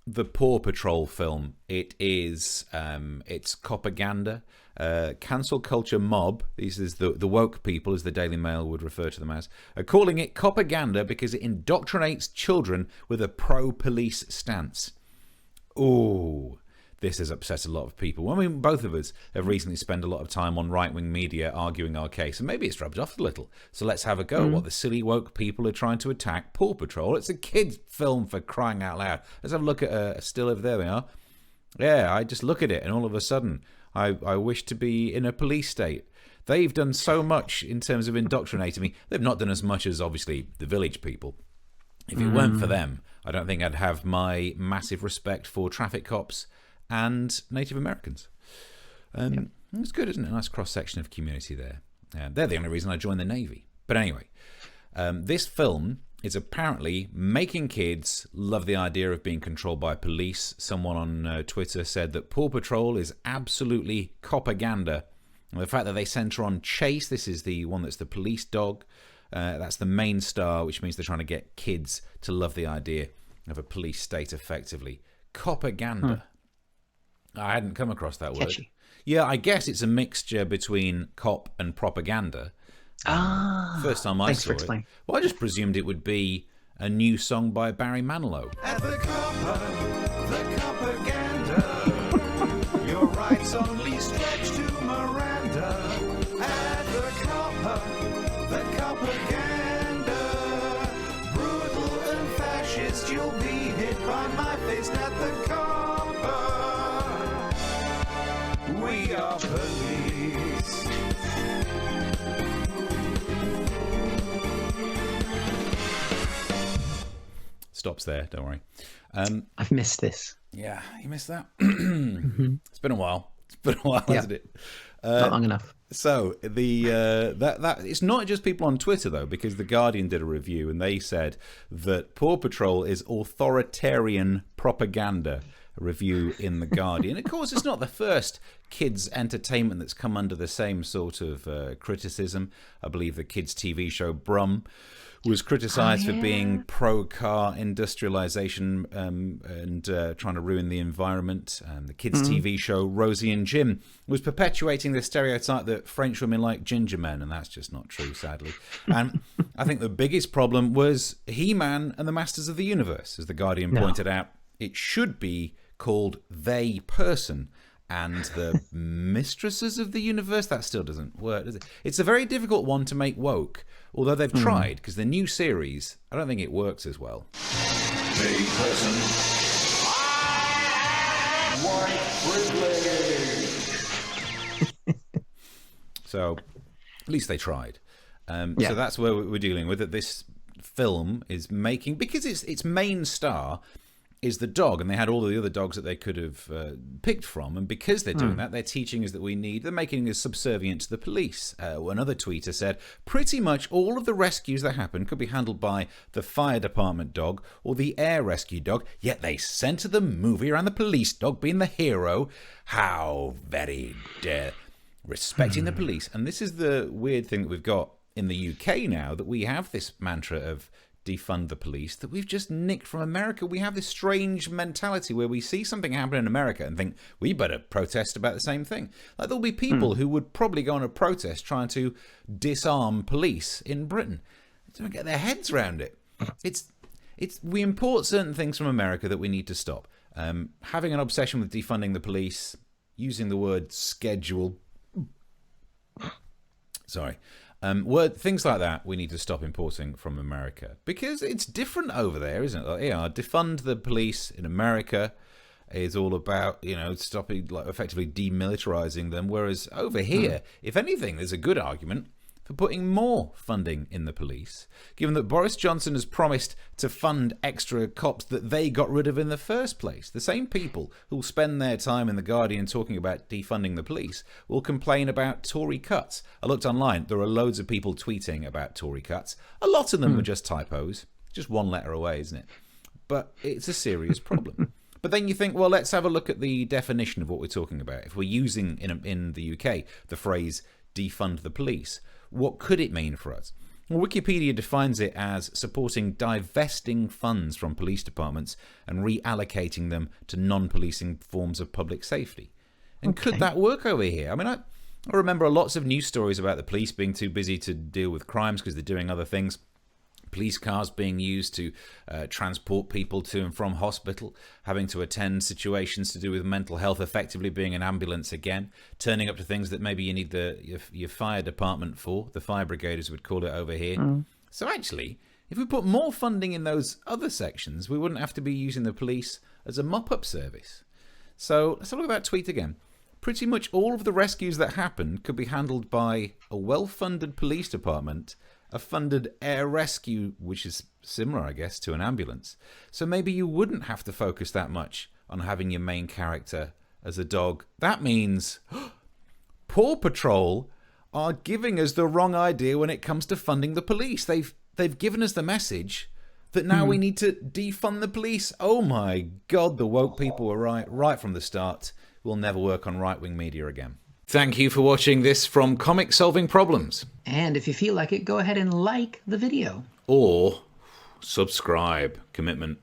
the Paw Patrol film. It is it's Copaganda. Cancel culture mob, these is the woke people, as the Daily Mail would refer to them as, are calling it Copaganda because it indoctrinates children with a pro-police stance. Ooh, this has upset a lot of people. I mean, both of us have recently spent a lot of time on right-wing media arguing our case, and maybe it's rubbed off a little. So let's have a go at what the silly woke people are trying to attack Paw Patrol. It's a kid's film, for crying out loud. Let's have a look at a still over there. They are. Yeah, I just look at it, and all of a sudden, I wish to be in a police state. They've done so much in terms of indoctrinating me. They've not done as much as, obviously, the village people. If it weren't for them, I don't think I'd have my massive respect for traffic cops and Native Americans. It's good, isn't it? A nice cross-section of community there. They're the only reason I joined the Navy. But anyway, this film is apparently making kids love the idea of being controlled by police. Someone on Twitter said that Paw Patrol is absolutely Copaganda. And the fact that they centre on Chase, this is the one that's the police dog, that's the main star, which means they're trying to get kids to love the idea of a police state effectively. Copaganda. I hadn't come across that word. Catchy. Yeah, I guess it's a mixture between cop and propaganda. First time I saw it. Well, I just presumed it would be a new song by Barry Manilow. At the Copaganda, your rights only stretch to Miranda. At the Copaganda, brutal and fascist, you'll be hit by my fist. At the Copper, we are police. Stops there, don't worry. I've missed this. Yeah, you missed that? It's been a while. Hasn't it? Not long enough. So that it's not just people on Twitter though, because The Guardian did a review and they said that Paw Patrol is authoritarian propaganda. A review in The Guardian. Of course, it's not the first kids' entertainment that's come under the same sort of criticism. I believe the kids' TV show Brum was criticised for being pro-car industrialisation and trying to ruin the environment. The kids' TV show Rosie and Jim was perpetuating the stereotype that French women like ginger men, and that's just not true, sadly. And I think the biggest problem was He-Man and the Masters of the Universe. As The Guardian pointed out, it should be called They Person and the Mistresses of the Universe. That still doesn't work, does it? It's a very difficult one to make woke, although they've tried, because the new series, I don't think it works as well. They Person. White privilege. So, at least they tried. So that's where we're dealing with it. This film is making, because its main star is the dog, and they had all the other dogs that they could have picked from, and because they're doing that, they're teaching us that they're making us subservient to the police. Another tweeter said, pretty much all of the rescues that happen could be handled by the fire department dog or the air rescue dog, yet they centre the movie around the police dog being the hero. How very dare. Respecting the police. And this is the weird thing that we've got in the UK now, that we have this mantra of defund the police that we've just nicked from America. We have this strange mentality where we see something happen in America and think, we better protest about the same thing. Like there'll be people who would probably go on a protest trying to disarm police in Britain. They don't get their heads around it. We import certain things from America that we need to stop. Having an obsession with defunding the police, using the word schedule. Sorry. Things like that we need to stop importing from America, because it's different over there, isn't it? Like, defund the police in America is all about, stopping, like, effectively demilitarizing them, whereas over here, if anything, there's a good argument for putting more funding in the police, given that Boris Johnson has promised to fund extra cops that they got rid of in the first place. The same people who'll spend their time in The Guardian talking about defunding the police will complain about Tory cuts. I looked online, there are loads of people tweeting about Tory cuts. A lot of them were just typos, just one letter away, isn't it? But it's a serious problem. But then you think, well, let's have a look at the definition of what we're talking about. If we're using in the UK the phrase defund the police, what could it mean for us? Well, Wikipedia defines it as supporting divesting funds from police departments and reallocating them to non-policing forms of public safety. And could that work over here? I mean, I remember lots of news stories about the police being too busy to deal with crimes because they're doing other things. Police cars being used to transport people to and from hospital, having to attend situations to do with mental health, effectively being an ambulance again, turning up to things that maybe you need your fire department for, the fire brigade as we'd call it over here. So actually, if we put more funding in those other sections, we wouldn't have to be using the police as a mop-up service. So let's have a look at that tweet again. Pretty much all of the rescues that happen could be handled by a well-funded police department, a funded air rescue, which is similar, I guess, to an ambulance. So maybe you wouldn't have to focus that much on having your main character as a dog. That means Paw Patrol are giving us the wrong idea when it comes to funding the police. They've given us the message that now we need to defund the police. Oh my God, the woke people were right from the start. We'll never work on right-wing media again. Thank you for watching this from Comic Solving Problems. And if you feel like it, go ahead and like the video. Or subscribe. Commitment.